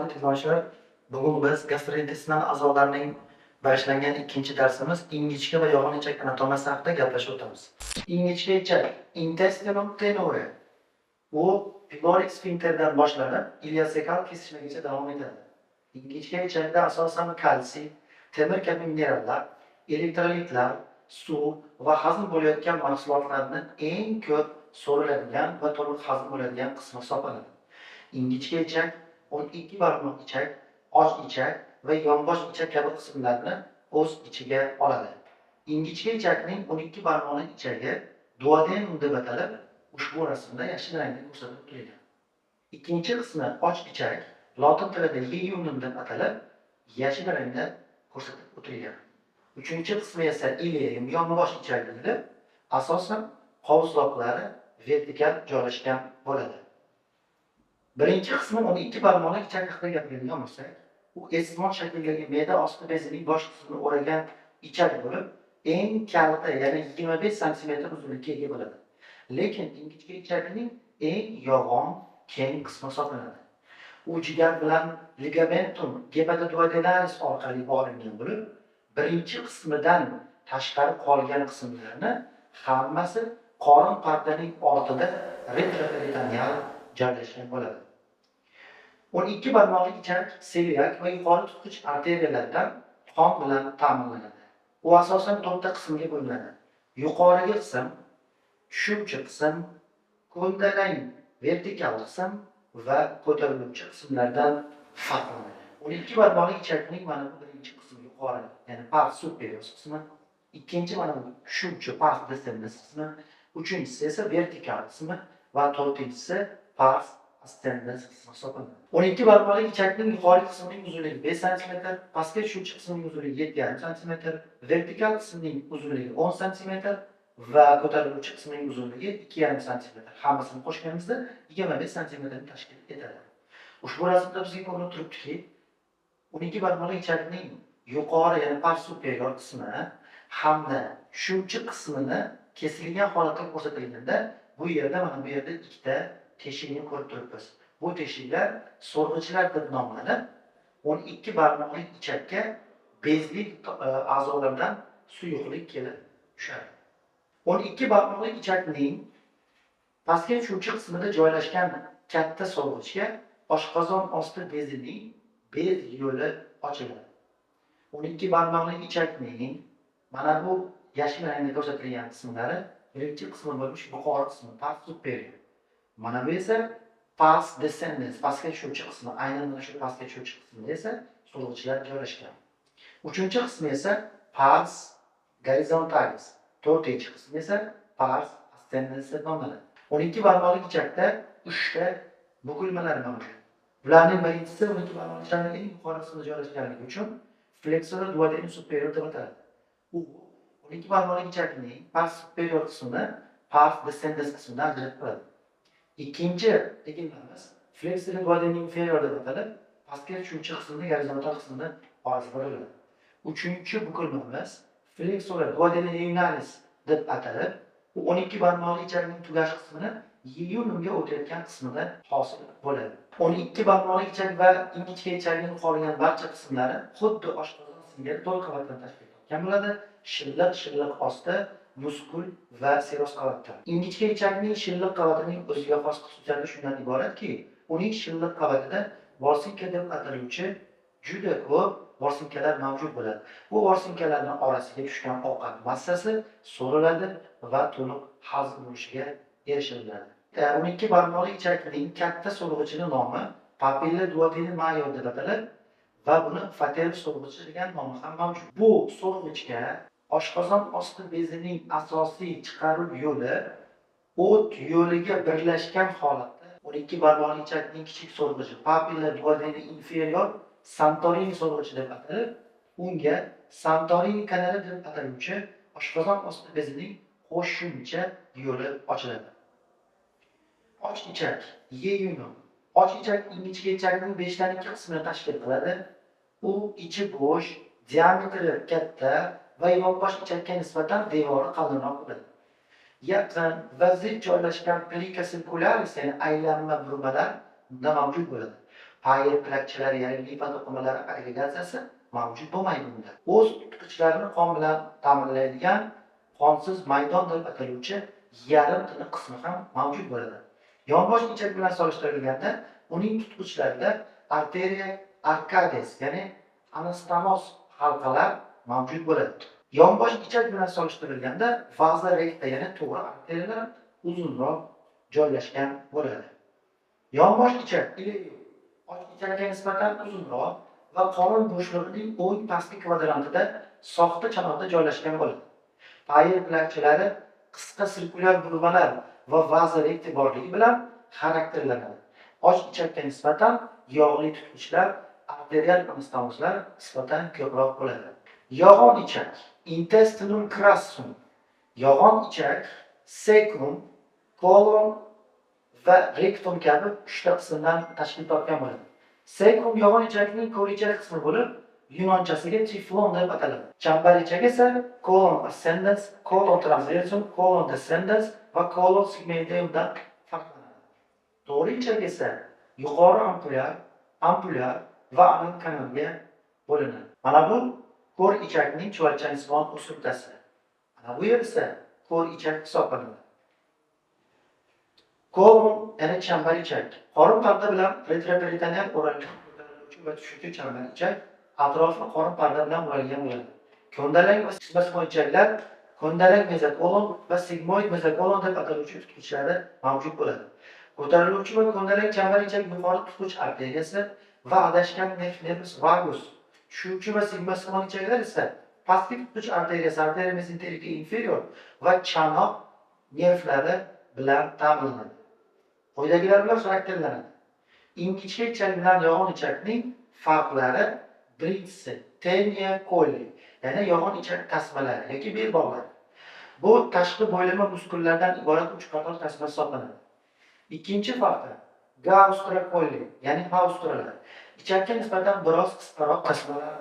Hurmatli tinglovchilar, bugun biz gastrointestinal a'zolarning boshlangan ikkinchi darsimiz ingichka va yog'li ichak anatomiyasi haqida gaplashib o'tamiz. Ingichka ichak intestinum tenue u pyloric sfinkterdan boshlanib iliosekal kesishmagacha davom etadi. Ingichka ichakda asosan kalsiy, temir kabi minerallar, elektrolitlar, suv va hazm bo'layotgan mahsulotlarni eng ko'p so'riladigan va to'liq hazm bo'ladigan qismi hisoblanadi. Ingichka ichak 12 barmoq ichak, och ichak va yonbosh ichak kabi qismlarni o'z ichiga oladi. Ingichka ichakning 12 barmoqli ichagi duodenum deb atalib, ushbu rasmda yashil rangda ko'rsatib o'tilgan. Ikkinchi qismi och ichak, lotin tilida ileum deb atalib, yashil rangda ko'rsatib o'tilgan. Uchinchi qismi esa ileum, yonbosh ichak deyilib, asosan qovuzloqlari vertikal joylashgan bo'ladi. Birinchi qismi 12 barmoqli ichak haqida gapiradigan bo'lsak, u esmon shaklidagi me'da osti bezining bosh qismini o'ragan ichak bo'lib, eng kalta, ya'ni 25 sm uzunlikka ega bo'ladi. Lekin ingichka ichakning eng yo'g'on, keng qismi hisoblanadi. U jigar bilan ligamentum hepatoduodenalis orqali bog'langan bo'lib, birinchi qismidan tashqari qolgan qismlarni hammasi qorin pardaning ortida retroperitoneal joylashgan bo'ladi. 12 barmoqli ichak seliak va yuqori tutqich arteriyalardan qon bilan ta'minlanadi. U asosan 4 ta qismga bo'linadi. Yuqorigi qism, tushuvchi qism, ko'ndalang vertikal qism va ko'tariluvchi qismlardan farqlanadi. 12 barmoqli ichakning mana bu birinchi qismi yuqori, ya'ni pars superior qismi, ikkinchi mana bu tushuvchi pars descendens qismi, uchinchisi esa vertikal qismi va to'rtinchisi pars ascendens qismi hisoblanadi. 12 barmoqli ichakning yuqori qismining uzunligi 5 cm, pastga tushuvchi qismining uzunligi 7,5 cm, vertikal qismining uzunligi 10 cm va ko'tariluvchi qismining uzunligi 2,5 cm. Hammasini qo'shganimizda 25 cm ni tashkil etadi. Ushbu rasmda bizga ko'rinib turibdiki, 12 barmoqli ichakning yuqori, ya'ni pars superior qismi hamda tushuvchi qismini kesilgan holatda ko'rsatilganda, bu yerda mana bu yerda ikkita teshikni ko'rib turibmiz. Bu teshiklar so'rg'ichlar deb nomlanib, 12 barmoqli ichakka bezli a'zolardan suyuqlik kelib tushadi. 12 barmoqli ichakning pastki tushuvchi qismida joylashgan katta so'rg'ichga oshqozon osti bezining bez yo'li ochiladi. 12 barmoqli ichakning mana bu yashil rangda ko'rsatilgan qismlari birinchi qismi bo'lib, yuqori qismi pars superior. Mana bu esa pars descendens, pastga tushuvchi qismi. Aynan mana shu pastga tushuvchi qismida esa so'rg'ichlar joylashgan. Uchinchi qismi esa pars horizontalis. To'rtinchi qismi esa pars ascendens deb nomlanadi. 12 barmoqli ichakda 3 ta bukilmalar mavjud. Bularning birinchisi 12 barmoqli ichakning eng yuqori qismida joylashganligi uchun flexor duodenum superior deb ataladi. U 12 barmoqli ichakning pars superior qismini pars descendens qismidan ajratib turadi. Ikkinchi ekinlarimiz flexor duodenum inferior deb atalib, pastga tushuvchi qismini horizontal qismini orasida bo'ladi. Uchinchi bukilmamiz flexor duodeninalis deb atalib, u 12 barmoqli ichakning tugash qismini ileumga o'tayotgan qismida hosil bo'ladi. 12 barmoqli ichak va ingichka ichakning qolgan barcha qismlari xuddi oshqozon singari to'rt qavatdan tashkil topgan bo'ladi. Shilliq osti, muskul va seroz qavatdan. Ingichka ichakning shilliq qavatining o'ziga xos xususiyatlari shundan iboratki, uning shilliq qavatida vorsinka deb ataluvchi juda ko'p vorsinkalar mavjud bo'ladi. Bu vorsinkalarning orasiga tushgan ovqat massasi so'riladi va to'liq hazm bo'lishiga erishiladi. 12 barmoqli ichakning katta so'rg'ichining nomi papilla duodenum major deb atalib va buni fater so'rg'ichi degan nomi ham mavjud. Bu so'rg'ichga oshqozon osti bezining asosiy chiqaruv yo'li o't yo'liga birlashgan holatda 12 barmoqli ichakning kichik so'rg'ichi papilla duodenum inferior Santorini so'rg'ichi deb atalib, unga Santorini kanali deb ataluvchi oshqozon osti bezining qo'shimcha yo'li ochiladi. Och ichak, ileum. Och ichak ingichka ichakning 5 dan 2 qismini tashkil qiladi. U ichi bo'sh, diametri katta va yonbosh ichakka nisbatan devori qalinroq bo'ladi. Yaqin va zid joylashgan plika circularis, ya'ni aylanma burmalar unda mavjud bo'ladi. payer plakchalari, ya'ni limfa to'qimalari agregatsiyasi mavjud bo'lmaydi bunda. O'z tutqichlarini qon bilan ta'minlaydigan qonsiz maydon deb ataluvchi yarim tiniq qismi ham mavjud bo'ladi. Yonbosh ichak bilan solishtirilganda uning tutqichlarida arteriya arcades, ya'ni anastamos halqalar mavjud bo'ladi. Yonbosh ichak bilan solishtirilganda vaza recta, ya'ni to'g'ri arteriyalar uzunroq joylashgan bo'ladi. Yonbosh ichak och ichakka nisbatan uzunroq va qorin bo'shlig'ining o'ng pastki kvadrantida soxta chanoqda joylashgan bo'ladi. Payer plakchalari qisqa sirkulyar burbalar va vaza recta borligi bilan xarakterlanadi. Och ichakka nisbatan yog'li tutqichlar, arterial anastomoslar nisbatan ko'proq bo'ladi. Yog'on ichak, intestinum crassum, yog'on ichak, cecum, colon va rectum kabi 3 ta qismdan tashkil topgan bo'ladi. Cecum yog'on ichakning ko'richali qismi bo'lib, yunonchasiga tiflon deb ataladi. Chambar ichak esa colon ascendens, colon transversum, colon descendens va colon sigmoideumdan farqlanadi. To'g'ri ichak esa yuqori ampulyar va anal kanalga bo'linadi. Mana bu ko'r ichakning chuvalchangsimon o'simtasi. Mana bu yer esa ko'r ichak hisoblanadi. Kolon, ya'ni chambar ichak, qorin parda bilan retroperitoneal o'ralgan ko'tariluvchi va tushuvchi chambar ichak atrofi qorin parda bilan o'ralgan bo'ladi. Ko'ndalang va sigmoid ichaklar ko'ndalang mezokolon va sigmoid mezokolon deb ataluvchi tutqichlari mavjud bo'ladi. Ko'tariluvchi va ko'ndalang chambar ichak yuqori tutqich arteriyasi va adashgan nervus vagus, tushuvchi va sigmoid ichaklar esa pastki tutqich arteriyasi, arteria mesenterica inferior va chanoq nervlari bilan ta'minlanadi. Quyidagilar bilan xarakterlanadi. Ingichka ichak bilan yog'on ichakning farqlari birinchisi tenia coli, ya'ni yog'on ichak tasmalari yoki bel bog'lari. Bu tashqi bo'ylama muskullardan iborat 3 qator tasma hisoblanadi. Ikkinchi farqi gaustra coli, ya'ni haustralar. Ichakka nisbatan biroz qisqaroq tasmalar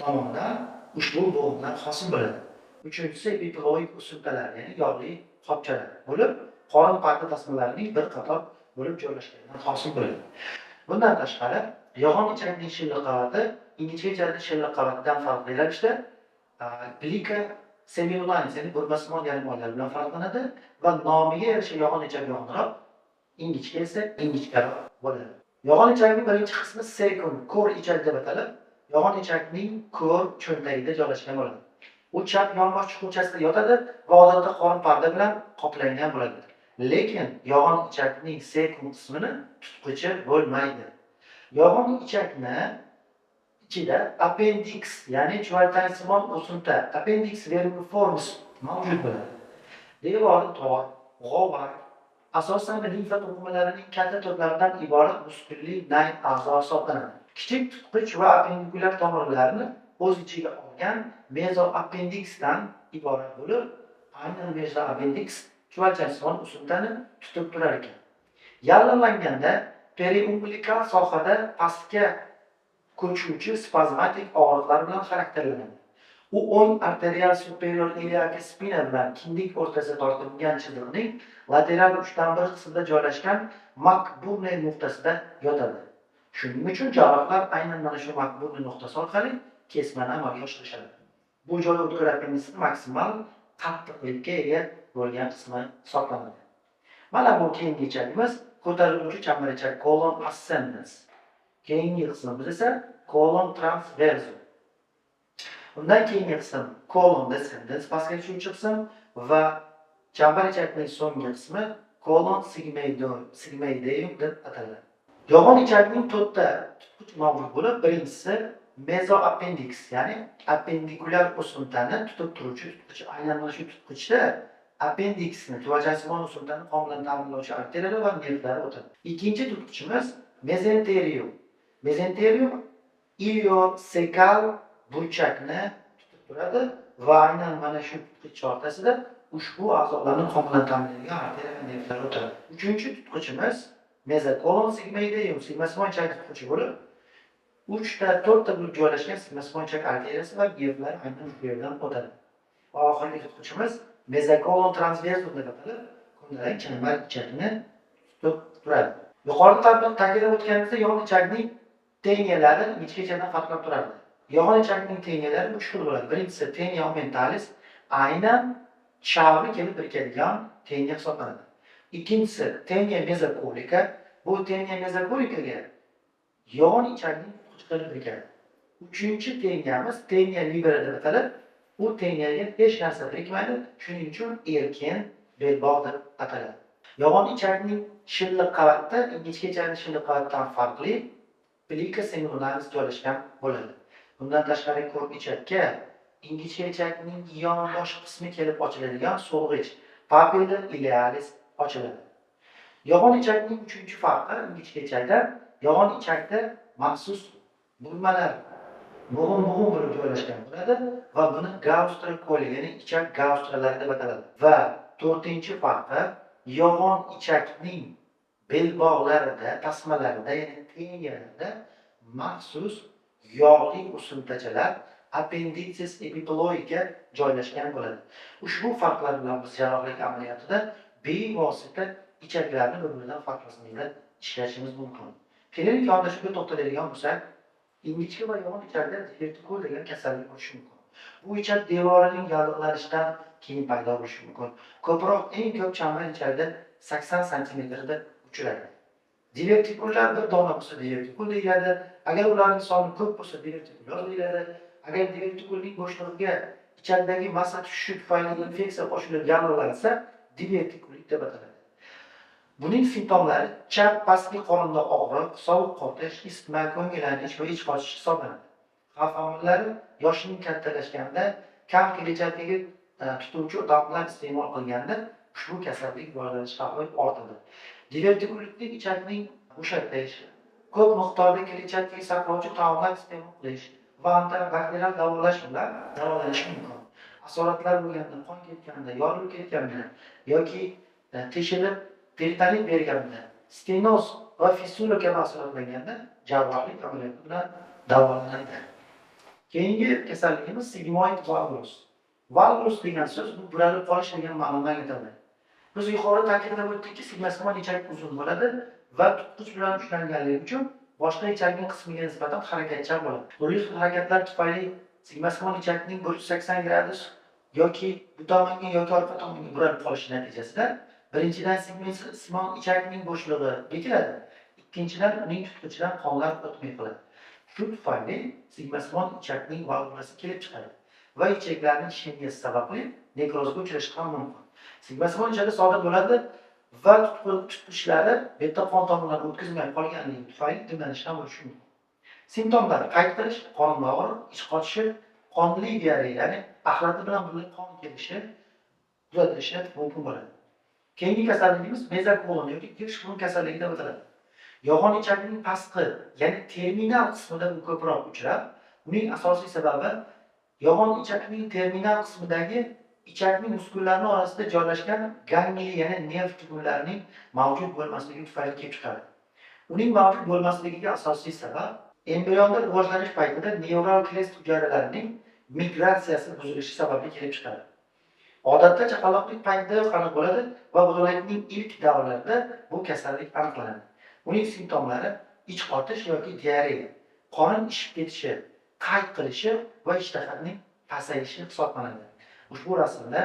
tomonidan ushbu bo'g'imlar hosil bo'ladi. Uchinchisi epiploid o'simtalar, ya'ni yog'li qopchalar bo'lib, qorin parda tasmalarining bir qator bo'lib joylashganidan hosil bo'ladi. Bundan tashqari, yog'on ichakning shilliq qavati ingichka ichakning shilliq qavatidan farqli ravishda plica semilularis, ya'ni burmasimon yarimollar bilan farqlanadi va nomiga yarasha yog'on ichak yog'onroq, ingichka esa ingichkaroq bo'ladi. Yog'on ichakning birinchi qismi cecum, ko'r ichak deb atalib, yog'on ichakning ko'r cho'ntagida joylashgan bo'ladi. U chap yonbosh chuqurchasida yotadi va odatda qorin parda bilan qoplangan bo'ladi. Lekin yog'on ichakning cecum qismini tutqichi bo'lmaydi. Yog'on ichakni ichida appendix, ya'ni chuvalchangsimon o'simta, appendix vermiformis mavjud bo'ladi. Devori tor, g'ovak, asosan limfa to'qimalarining katta to'plaridan iborat muskulli nay a'zo hisoblanadi. Kichik tutqich va appendikulyar tomirlarni o'z ichiga olgan mezoappendixdan iborat bo'lib, aynan mezoappendix chuvalchangsimon o'simtani tutib turar ekan. Yallig'langanda periumbilikal sohada pastga ko'chuvchi spazmatik og'riqlar bilan xarakterlanadi. U o'ng arterial superior iliac spina bilan kindik o'rtasida tortilgan chiziqning lateral 3/1 qismida joylashgan Makburner nuqtasida yotadi. Shuning uchun jarrohlar aynan mana shu Makburner nuqtasi orqali kesmani amalga oshirishadi. Bu joy o'tkir appendisning maksimal qattiqlikka ega bo'lgan qismi hisoblanadi. Mana bu keyingi ichagimiz ko'tariluvchi chambar ichak, colon ascendens. Keyingi qismimiz esa colon transversum. Undan keyingi qism colon descendens, pastga tushuvchi qism va chambar ichakning so'nggi qismi colon sigmoideum deb ataladi. Yog'on ichakning 4 ta tutqich mavjud bo'lib, birinchisi mezoappendix, ya'ni appendikulyar o'simtani tutib turuvchi tutqich. Aynan mana shu tutqichda appendixni, chuvalchangsimon o'simtani qon bilan ta'minlovchi arteriyalar va nervlar o'tadi. Ikkinchi tutqichimiz mezenterium. Mezenterium iliosekal burchakni tutib turadi va aynan mana shu tutqich o'rtasida ushbu a'zolarning qon bilan ta'minlangan arteriya va nervlar o'tadi. Uchinchi tutqichimiz mezokolon sigmoideum, sigmoid ichak tutqichi bo'lib, 3 ta 4 ta bo'lib joylashgan sigmoid ichak arteriyasi va nervlar aynan shu yerdan o'tadi. Va oxirgi tutqichimiz mezokolon transversum deb atalib, ko'ndalang chambar ichakni tutib turadi. Yuqorida ta'kidlab o'tganimizda yog'on ichakning Teniyalari ingichkachadan farqlab turadi. Yog'on ichakning teniyalari bu xil bo'ladi. Birinchisi tenia aumentalis, aynan chavri kelib birikadigan teniya hisoblanadi. Ikkinchisi tenia mezokolika, bu tenia mezokolikaga yog'on ichakning quchqiri birikadi. Uchinchi teniyamiz tenia libera deb ataladi. Bu teniyaga hech narsa birikmaydi, shuning uchun erkin belbog' deb ataladi. Yog'on ichakning shilliq qavatda ingichka ichakning shilliq qavatdan farqli plika semilunaris joylashgan bo'ladi. Bundan tashqari ko'p ichakka ingichka ichakning yonbosh qismi kelib ochiladigan so'rg'ich papilla ilealis ochiladi. Yog'on ichakning uchinchi farqi ingichka ichakda yog'on ichakda maxsus burmalar bo'g'in bo'lib joylashgan bo'ladi va buni gaustrokolia, ya'ni ichak gaustralari deb ataladi. Va to'rtinchi farqi yog'on ichakning belbog'larida, tasmalarida, ya'ni teniyalarida maxsus yog'li o'simtachalar appenditsis epiteloiga joylashgan bo'ladi. Ushbu farqlar bilan biz jarrohlik amaliyotida bevosita ichaklarni bir-biridan farqlasini ishlashimiz mumkin. Klinik yondashuvga to'xtaladigan bo'lsak, ingichka va yog'on ichakda divertikul degan kasallik bo'lishi mumkin. Bu ichak devorining yallig'lanishidan keyin paydo bo'lishi mumkin. Ko'proq eng ko'p chambar ichakda 80 cm da uchraydi. Divertikullar bir dona bo'lsa divertikul deyiladi. Agar ularning soni ko'p bo'lsa divertikulyar deyiladi. Agar divertikulning bo'shlig'iga ichakdagi massa tushishi tufayli infeksiya qo'shilib yallig'lansa, divertikulit deb ataladi. Buning simptomlari chap pastki qorinda og'riq, sovuq qotish, isitma, ko'ngillanish va ich qochish hisoblanadi. Xavf omillari yoshning kattalashganda kam kelajakdagi tutuvchi dorilar iste'mol qilganda ushbu kasallik rivojlanish xavfi ortadi. Divertikulitlik ichakning bo'shatish, ko'p miqdorda kelajakdagi saqlovchi taomlar iste'mol qilish va antibakterial davolash bilan davolanish mumkin. Asoratlar bo'lganda, qon ketganda, yorilib ketganda yoki teshilib peritonit berganda, stenoz va fistula kabi asoratlanganda jarrohlik amaliyoti bilan davolanadi. Keyingi kasalligimiz sigmoid valvulus. Valvulus degan so'z bu buralib qolish degan ma'noni anglatadi. Biz yuqorida ta'kidlab o'tdikki, sigmoid ichak uzun bo'ladi va tutqich bilan ushlanganligi uchun boshqa ichakning qismiga nisbatan harakatchan bo'ladi. Turli xil harakatlar tufayli sigmoid ichakning 180 gradus yoki bu tomonga yoki orqa tomonga buralib qolishi natijasida birinchidan sigmoid ichakning bo'shlig'i bekiladi. Ikkinchidan uning tutqichidan qonlar o'tmay qoladi. Shu tufayli sigmoid ichakning valvulasi kelib chiqadi va ichaklarning shengasi sababli nekrozga uchrashi ham mumkin. Sigmoid ichakda sodir bo'ladi va tutqichlari beta qon tomirlariga o'tkazmay qolganligi tufayli dimlanish ham bo'lishi mumkin. Simptomlar: qaytirish, qorin og'riq, ich qochishi, qonli diareya, ya'ni axlati bilan birga qon kelishi kuzatilishi mumkin bo'ladi. Keyingi kasalligimiz mezokolon yoki girish burun kasalligi deb ataladi. Yog'on ichakning pastqi, ya'ni terminal qismida u ko'proq uchrab, uning asosiy sababi yog'on ichakning terminal qismidagi ichakning muskullari orasida joylashgan gangliya, ya'ni nerv tugunlarining mavjud bo'lmasligi tufayli kelib chiqadi. Uning mavjud bo'lmasligiga asosiy sabab embrionda rivojlanish paytida nevral krest hujayralarining migratsiyasi buzilishi sababli kelib chiqadi. Odatda chaqaloqlik paytida aniq bo'ladi va bolalikning ilk davrlarida bu kasallik aniqlanadi. Uning simptomlari ich qotish yoki diareya, qorin ishib ketishi, qayt qilishi va ishtahaning pasayishi hisoblanadi. Ushbu rasmda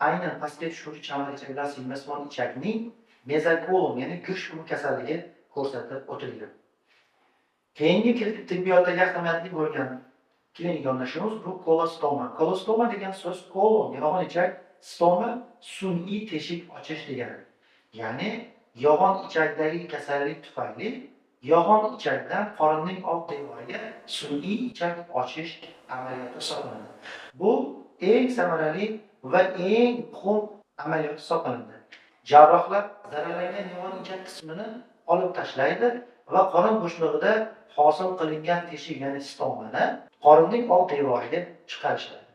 aynan pastga tushuvchi chambar ichaklar sigmoid ichakning mezokolon, ya'ni girish burun kasalligi ko'rsatib o'tilgan. Keyingi tibbiyotdagi ahamiyatli bo'lgan klinik yondashuvimiz bu kolostoma. Kolostoma degan so'z kolon, yog'on ichak, stoma sun'iy teshik ochish degani. Ya'ni yog'on ichakdagi kasallik tufayli yog'on ichakdan qorinning old devoriga sun'iy ichak ochish amaliyoti hisoblanadi. Bu eng samarali va eng muhim amaliyot hisoblanadi. Jarrohlar zararlangan yog'on ichak qismini olib tashlaydi va qorin bo'shlig'ida hosil qilingan teshik, ya'ni stomani qorinning old devoriga chiqarishadi.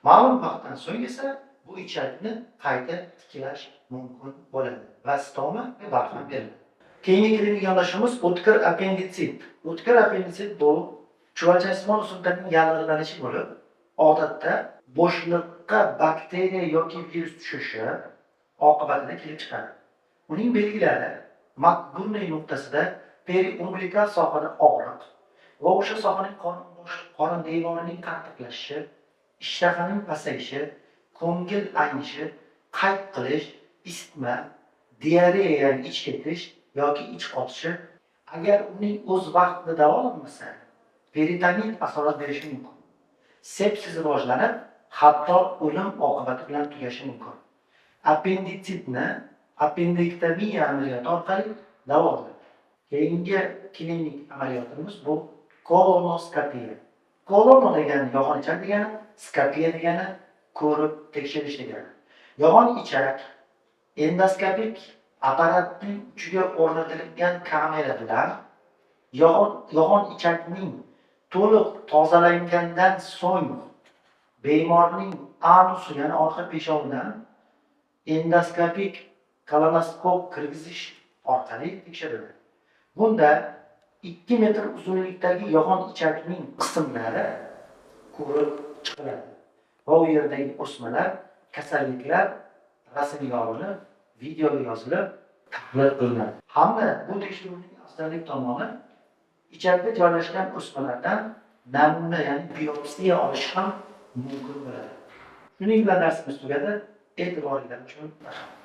Ma'lum vaqtdan so'ng esa bu ichakni qayta tiklash mumkin bo'ladi va stoma barham beriladi. Keyingi klinik yondashuvimiz o'tkir appenditsit. O'tkir appenditsit bu chuvalchasmon o'simtaning yallig'lanishi bo'lib, odatda bo'shliqqa bakteriya yoki virus tushishi oqibatida kelib chiqadi. Uning belgilari: makburniy nuqtasida periumbilikal sohada og'riq, va o'sha sohaning qorin devorining qattiqlashishi, ishtahaning pasayishi, ko'ngil aynishi, qayt qilish, isitma, diareya ya'ni ich ketish yoki ich qotishi agar uning o'z vaqtida davolanmasa, peritoneal asorat berishi mumkin. Sepsis rivojlanib, hatto o'lim oqibati bilan tugashi mumkin. Appenditsitni appendektomiya amaliyoti orqali davolaydi. Keyingi klinik amaliyotimiz bu kolonoskopiya. Kolono degani yog'on ichak degani, skopiya degani ko'rib tekshirish degani. Yog'on ichak endoskopik apparatning uchiga o'rnatilgan kamera bilan yog'on ichakning to'liq tozalangandan so'ng bemorning anusi ya'ni orqa peshovidan endoskopik kolonoskop kirgizish orqali tekshiriladi. Bunda 2 metr uzunlikdagi yog'on ichakning qismlari ko'rib chiqiladi va u yerdagi o'smalar, kasalliklar rasmga olinib, videoga yozilib, tahlil qilinadi. Hamda bu tekshiruvning afzallik tomoni ichakda joylashgan o'smalardan namuna, ya'ni biopsiya olish ham mumkin bo'ladi. Shuning bilan darsimiz tugadi. E'tiboringlar uchun rahmat.